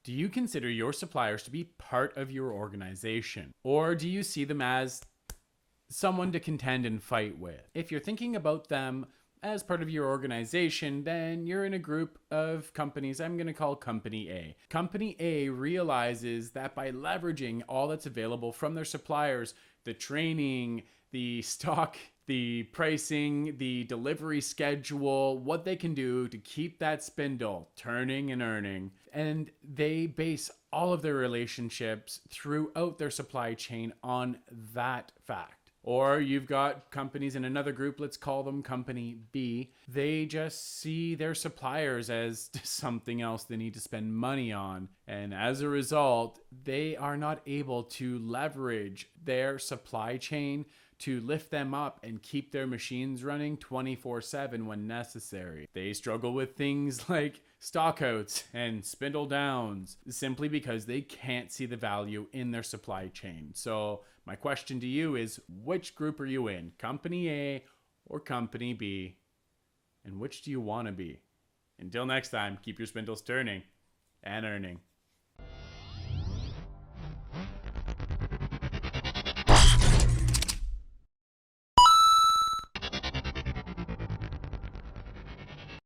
Do you consider your suppliers to be part of your organization? Or do you see them as someone to contend and fight with? If you're thinking about them as part of your organization, then you're in a group of companies I'm going to call Company A. Company A realizes that by leveraging all that's available from their suppliers, the training, the stock, the pricing, the delivery schedule, what they can do to keep that spindle turning and earning. And they base all of their relationships throughout their supply chain on that fact. Or you've got companies in another group, let's call them Company B. They just see their suppliers as something else they need to spend money on. And as a result, they are not able to leverage their supply chain to lift them up and keep their machines running 24/7 when necessary. They struggle with things like stockouts and spindle downs simply because they can't see the value in their supply chain. So my question to you is, which group are you in? Company A or Company B? And which do you want to be? Until next time, keep your spindles turning and earning.